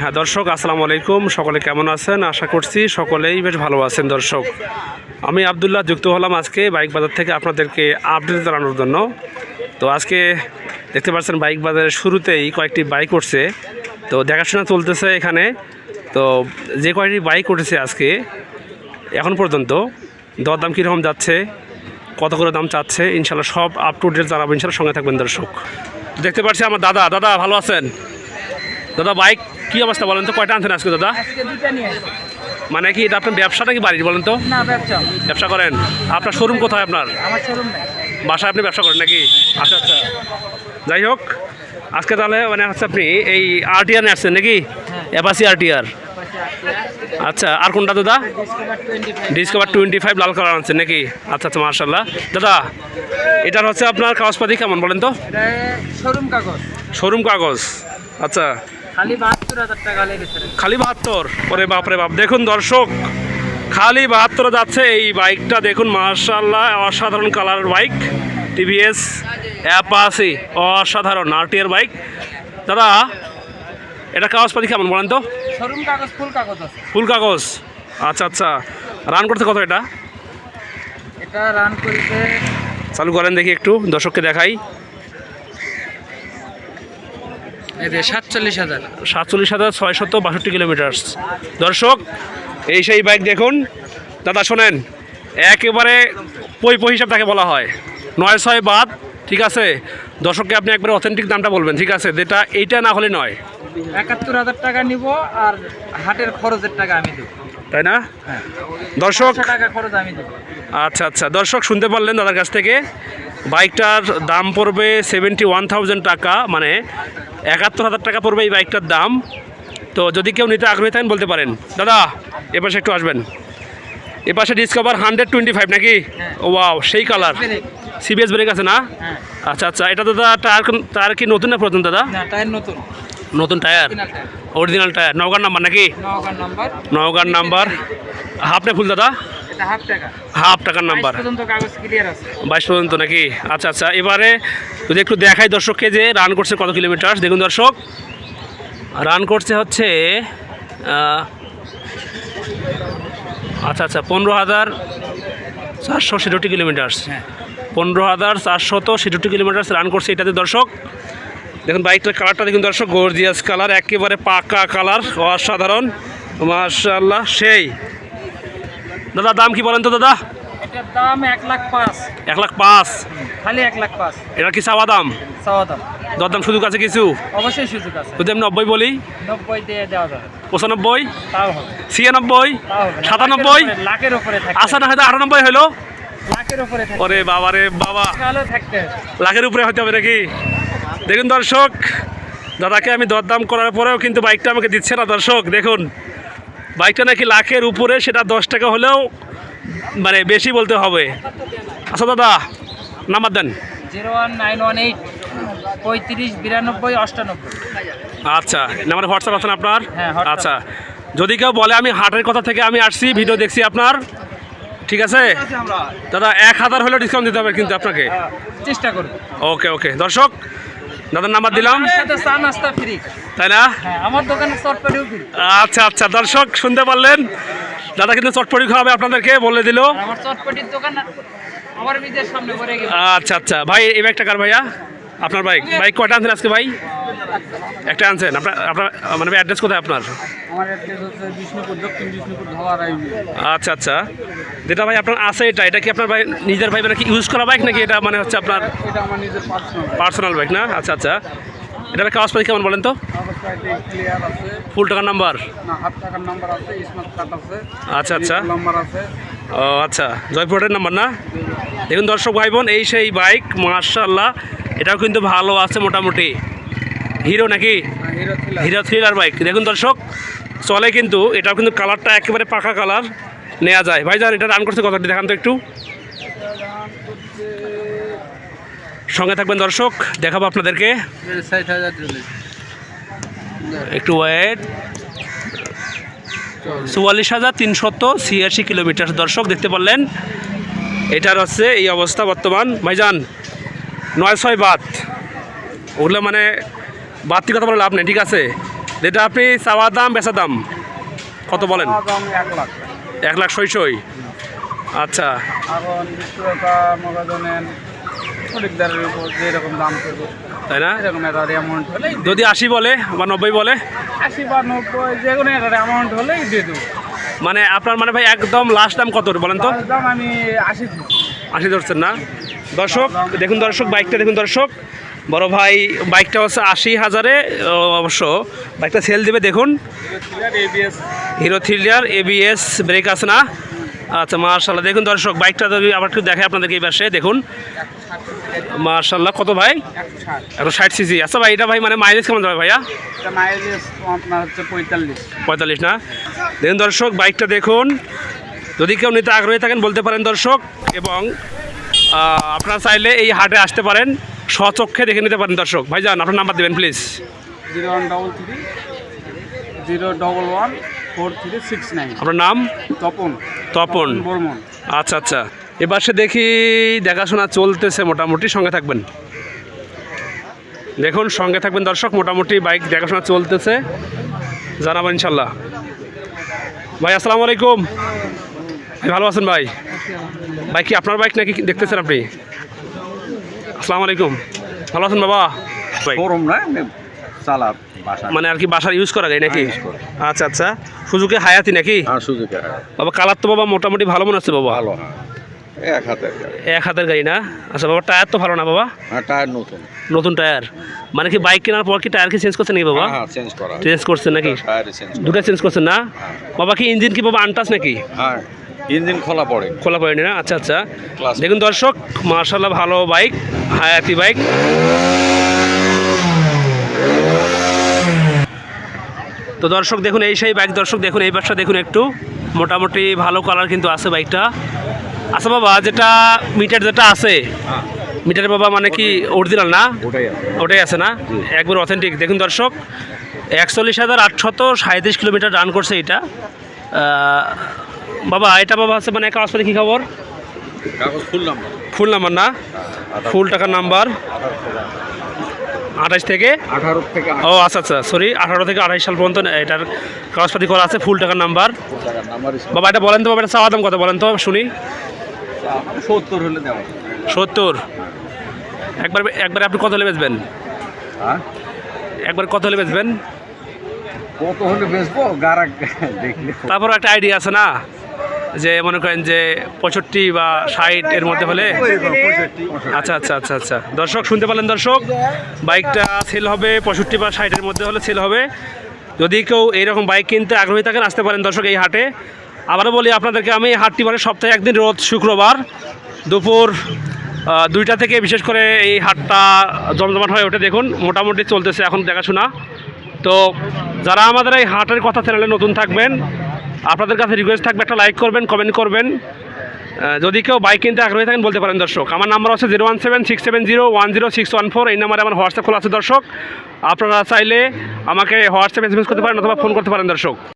হ্যাঁ দর্শক, আসসালামু আলাইকুম। সকলে কেমন আছেন? আশা করছি সকলেই বেশ ভালো আছেন। দর্শক, আমি আবদুল্লাহ যুক্ত হলাম আজকে বাইক বাজার থেকে আপনাদেরকে আপডেট জানানোর জন্য। তো আজকে দেখতে পাচ্ছেন বাইক বাজারের শুরুতেই কয়েকটি বাইক উঠছে, তো দেখাশোনা চলতেছে এখানে। তো যে কয়েকটি বাইক উঠেছে আজকে এখন পর্যন্ত দরদাম কীরকম যাচ্ছে, কত করে দাম চাচ্ছে, ইনশাল্লাহ সব আপ টু ডেট জানাবো। ইনশাল্লাহ সঙ্গে থাকবেন দর্শক। দেখতে পাচ্ছি আমার দাদা। দাদা ভালো আছেন? দাদা বাইক কি অবস্থা বলেন তো, কয়টা আনছেন আজকে দাদা? মানে কি এটা আপনার ব্যবসা নাকি বাড়ির বলেন তো? না, ব্যবসা। ব্যবসা করেন? আপনার শোরুম কোথায় আপনার? আমার শোরুম নেই, বাসায় আপনি ব্যবসা করেন নাকি? আচ্ছা আচ্ছা, যাই হোক আজকে তাহলে মানে হচ্ছে আপনি এই আরটিআর নিয়ে আসছেন নাকি? Apache RTR. আচ্ছা, আর কোনটা দাদা? ডিসকভার 25 লাল কালার আনছেন নাকি? আচ্ছা আচ্ছা, মার্শাল্লাহ। দাদা এটার হচ্ছে আপনার কাগজপাতি কেমন বলেন তো? এটা শোরুম কাগজ। শোরুম কাগজ, আচ্ছা। খালি 72,000 টাকা লেগেছে। খালি 72? ওরে বাপ রে বাপ, দেখুন দর্শক খালি 72 যাচ্ছে এই বাইকটা। দেখুন মার্শাল্লাহ, অসাধারণ কালারের বাইক, টিভিএস অ্যাপাচি, অসাধারণ আরটিআর বাইক। দাদা এটা কাগজপাতি কেমন বলেন তো? শোরুম কাগজ, ফুল কাগজ আছে। ফুল কাগজ, আচ্ছা আচ্ছা। রান করতে কত এটা? এটা রান করতে চালু করেন দেখি একটু, দর্শককে দেখাই। 47,000। 47,662 কিলোমিটার। দর্শক এই সেই বাইক দেখুন। দাদা শোনেন, একেবারে পই হিসাব তাকে বলা হয়, 9-6 বাদ, ঠিক আছে? দর্শককে আপনি একবারে অথেন্টিক দামটা বলবেন, ঠিক আছে? যেটা এইটা না হলে নয়। 71,000 টাকা নিব, আর হাটের খরচের টাকা আমি দেব, তাই না? হ্যাঁ, দর্শক টাকা খরচ আমি দেব। আচ্ছা আচ্ছা, দর্শক শুনতে পারলেন দাদার কাছ থেকে। বাইকটার দাম পড়বে 71,000 টাকা, মানে 71,000 টাকা পড়বে এই বাইকটার দাম। তো যদি কেউ নিতে আগ্রহী থাকেন বলতে পারেন। দাদা এপাশে একটু আসবেন। এপাশে ডিসকভার 125 নাকি? ওয়াও, সেই কালার। সিবিএস ব্রেক আছে না? হ্যাঁ। আচ্ছা আচ্ছা, এটা দাদা টায়ার কি নতুন না পুরাতন দাদা? না, টায়ার নতুন। নতুন টায়ার, অরিজিনাল টায়ার। নওগাঁর নাম্বার নাকি? নওগাঁর নাম্বার। নওগাঁর নাম্বার। হাফ না ফুল দাদা? এটা হাফ টাকা। হাফ টাকার নাম্বার। 22 পর্যন্ত কাগজ ক্লিয়ার আছে। 22 পর্যন্ত নাকি? আচ্ছা আচ্ছা, এবারে যদি একটু দেখাই দর্শককে যে রান করছে কত কিলোমিটার। দেখুন দর্শক, রান করছে হচ্ছে আচ্ছা আচ্ছা 15,467 কিলোমিটার। হ্যাঁ, 15,467 কিলোমিটার রান করছে এটাতে। দর্শক দেখুন বাইকটার কালারটা দেখুন দর্শক, গর্জিয়াস কালার, একেবারে পাকা কালার, অসাধারণ মাশাআল্লাহ, সেই। দাদা দাম কি বলেন তো দাদা? এটার দাম 1,05,000। 1,05,000? খালি 1,05,000। এটা কি চাওয়া দাম? চাওয়া দাম। দরদাম সুযোগ আছে কিছু? অবশ্যই সুযোগ আছে। যদি আমি 90 বলি? 90 দিয়ে দেওয়া যাবে। 95? তাও হবে। 96? তাও হবে। 97? লাখের উপরে থাকে। আচ্ছা, না হয়তো 98 হলো। লাখের উপরে থাকে। ওরে বাবা রে বাবা, ভালো থাকতে হবে। লাখের উপরে হতে হবে নাকি? দেখুন দর্শক, দাদাকে আমি দরদাম করার পরেও কিন্তু বাইকটা আমাকে দিচ্ছে না। দর্শক দেখুন, বাইকটা নাকি লাখের উপরে, সেটা 10 টাকা হলেও মানে বেশি বলতে হবে। আচ্ছা দাদা নাম্বার দেন। 01918 35 92 98। আচ্ছা, নাম্বার হোয়াটসঅ্যাপ আছে না আপনার? হ্যাঁ, WhatsApp। আচ্ছা, যদি কেউ বলে আমি হাটের কথা থেকে আমি আসছি, ভিডিও দেখছি আপনার, ঠিক আছে দাদা, 1,000 হলেও ডিসকাউন্ট দিতে হবে কিন্তু আপনাকে। চেষ্টা করব। ওকে ওকে, দর্শক দাদার নাম্বার দিলাম, সাথে চা নাস্তা ফ্রি, তাই না? হ্যাঁ, আমার দোকানে চটপটিও ফ্রি। আচ্ছা আচ্ছা, দর্শক শুনতে পারলেন, দাদা কিন্তু চটপটি খাওয়াবে আপনাদেরকে বলে দিল। আমার চটপটির দোকান আমার নিজের সামনে পড়ে গেছে। আচ্ছা আচ্ছা, ভাই এই বাইকটা কার ভাইয়া? আপনার বাইক? বাইক কয়টা আনছেন আজকে ভাই? একটা আনছেন। আপনার আপনার মানে অ্যাড্রেস কোথায় আপনার? আমার অ্যাড্রেস হচ্ছে বিষ্ণুপুর, দক্ষিণ বিষ্ণুপুর, ধোয়া রাইমি। আচ্ছা আচ্ছা, যেটা ভাই আপনার আছে এটা কি আপনার ভাই নিজের ভাই, মানে কি ইউজ করা বাইক নাকি এটা মানে হচ্ছে আপনার এটা আমার নিজের পার্সোনাল বাইক না? আচ্ছা আচ্ছা, এটা কাগজপাতি কেমন বলেন তো? ক্লিয়ার আছে। ফুল টাকার নাম্বার? না, হাফ টাকার নাম্বার আছে, স্মার্ট কার্ড আছে। আচ্ছা আচ্ছা, নাম্বার আছে। ও আচ্ছা, জয়পুরের নাম্বার না? দেখুন দর্শক ভাই বোন, এই সেই বাইক মাশাআল্লাহ, এটাও কিন্তু ভালো আছে মোটামুটি। হিরো নাকি? Hero thriller bike. দেখুন দর্শক চলে কিন্তু, এটাও কিন্তু কালারটা একেবারে পাকা কালার, নেওয়া যায়। ভাই যান, এটা রান করছে কতটি দেখান তো একটু, সঙ্গে থাকবেন দর্শক, দেখাবো আপনাদেরকে। 60,000 একটু ওয়েট। 44,386 কিলোমিটার। দর্শক দেখতে পারলেন, এটার হচ্ছে এই অবস্থা বর্তমান। ভাইজান 9-6 বাদ, ওগুলো মানে বাড়তি কথা বলে লাভ নেই, ঠিক আছে? যেটা আপনি চাওয়া দাম বেচা দাম কত বলেন? দাম 1 লাখ। 1 লাখ সই। আচ্ছা, এখন বিক্রেতা মগাজনের খরিদ্দারের উপর যেরকম দাম করবে তাই না? এরকম একটা অ্যামাউন্ট হলেই যদি 80 বলে বা 90 বলে, 80 বা 90 যে কোনো একটা অ্যামাউন্ট হলেই দিয়ে দেবো। মানে আপনার মানে ভাই একদম লাস্ট দাম কত বলেন তো? তার দাম আমি 80 দিচ্ছি। 80 ধরছেন না? দর্শক দেখুন, দর্শক বাইকটা দেখুন দর্শক, বড় ভাই বাইকটা হচ্ছে 80,000-এ অবশ্য বাইকটা সেল দিবে। দেখুন ABS Hero Thriller ABS brake আছে না? আচ্ছা মার্শাল্লাহ। দেখুন দর্শক বাইকটা যদি আবার একটু দেখে আপনাদেরকে এই পাশে দেখুন, মার্শাল্লাহ। কত ভাই? 160 সিসি। আচ্ছা ভাই, এটা ভাই মানে মাইলেজ কেমন যাবে ভাইয়া? এটা মাইলেজ আপনার হচ্ছে 45। না? দেখুন দর্শক বাইকটা দেখুন, যদি কেউ নিতে আগ্রহী থাকেন বলতে পারেন দর্শক, এবং আপনারা চাইলে এই হাটে আসতে পারেন, স্বচক্ষে দেখে নিতে পারেন দর্শক। ভাইজান আপনার নাম্বার দেবেন প্লিজ। 0133 011 4369। আপনার নাম? তপন তপন বর্মন। আচ্ছা আচ্ছা। এবার সে দেখি দেখাশোনা চলতেছে মোটামুটি, সঙ্গে থাকবেন। দেখুন সঙ্গে থাকবেন দর্শক, মোটামুটি বাইক দেখাশোনা চলতেছে, জানাবেন ইনশাল্লাহ। ভাই আসসালামু আলাইকুম। ভাই ভালো আছেন ভাই? ভাই কি আপনার বাইক নাকি দেখতেছেন আপনি? আসসালামু আলাইকুম, ভালো আছেন বাবা? ভাই শোরুম না, চালা বাসা। মানে আর কি বাসার ইউজ করা যায় নাকি? হ্যাঁ, use করা। আচ্ছা আচ্ছা। সুজুকি হায়াতি নাকি? হ্যাঁ, সুজুকি। বাবা কালার তো বাবা মোটামুটি ভালো মনে হচ্ছে বাবা। ভালো, হ্যাঁ। এক হাতের গাড়ি। 1 হাতের গাড়ি না? আচ্ছা বাবা, টায়ার তো ভালো না বাবা? হ্যাঁ, টায়ার নতুন। নতুন টায়ার মানে কি বাইক কেনার পর কি টায়ার কি চেঞ্জ করছেন নাকি বাবা? হ্যাঁ, চেঞ্জ করা। চেঞ্জ করছেন নাকি? Tyre change. দুটো চেঞ্জ করছেন না বাবা? কি ইঞ্জিন কি বাবা আনটাচ নাকি? হ্যাঁ, ইঞ্জিন খোলা পড়ে। খোলা পড়েনি না? আচ্ছা আচ্ছা। Class। দেখুন দর্শক মার্শাল্লাহ, ভালো বাইক, হায়াতি বাইক। তো দর্শক দেখুন এই সেই বাইক। দর্শক দেখুন এই বাসটা দেখুন, একটু মোটামুটি ভালো কালার কিন্তু আছে বাইকটা। আচ্ছা বাবা, যেটা মিটার যেটা আছে, হ্যাঁ, মিটার বাবা মানে কি অরিজিনাল না? ওটাই আছে। ওটাই আছে না? একবার অথেন্টিক। দেখুন দর্শক 41,837 কিলোমিটার রান করছে এটা। বাবা এটা বাবা হচ্ছে মানে কাগজপত্রে কী খবর? কাগজ ফুল নাম্বার। ফুল নাম্বার না? ফুল টাকার নাম্বার 28 থেকে 18 থেকে ও আচ্ছা আচ্ছা সরি 18 থেকে 28 সাল পর্যন্ত এটার কাগজপাতি করা আছে, ফুল টাকার নাম্বার। টাকার নাম্বার। বাবা এটা বলেন তো বাবা, এটা চাওয়া দাম কত বলেন তো শুনি? 70 হলে দেওয়া। 70। একবারে আপনি কত হলে বেচবেন? হ্যাঁ, একবার কত হলে বেচবেন? কত হলে বেচবো গারা দেখলে। তারপর একটা আইডিয়া আছে না, যে মনে করেন যে 65 বা 60 এর মধ্যে হলে। আচ্ছা আচ্ছা আচ্ছা আচ্ছা। দর্শক শুনতে পারলেন দর্শক, বাইকটা সেল হবে 65 বা 60-এর মধ্যে হলে সেল হবে। যদি কেউ এইরকম বাইক কিনতে আগ্রহী থাকেন আসতে পারেন দর্শক এই হাটে। আবারও বলি আপনাদেরকে, আমি এই হাটটি মানে সপ্তাহে একদিন, রোজ শুক্রবার দুপুর 2টা থেকে বিশেষ করে এই হাটটা জমজমাট হয়ে ওঠে। দেখুন মোটামুটি চলতেছে এখন দেখাশোনা। তো যারা আমাদের এই হাটের কথা চ্যানেলে নতুন থাকবেন, আপনাদের কাছে রিকোয়েস্ট থাকবে একটা লাইক করবেন, কমেন্ট করবেন। যদি কেউ বাইক কিনতে আগ্রহী থাকেন বলতে পারেন দর্শক। আমার নাম্বার হচ্ছে 01767010614। এই নাম্বারে আমার হোয়াটসঅ্যাপ খোলা আছে দর্শক। আপনারা চাইলে আমাকে হোয়াটসঅ্যাপ SMS করতে পারেন অথবা ফোন করতে পারেন দর্শক।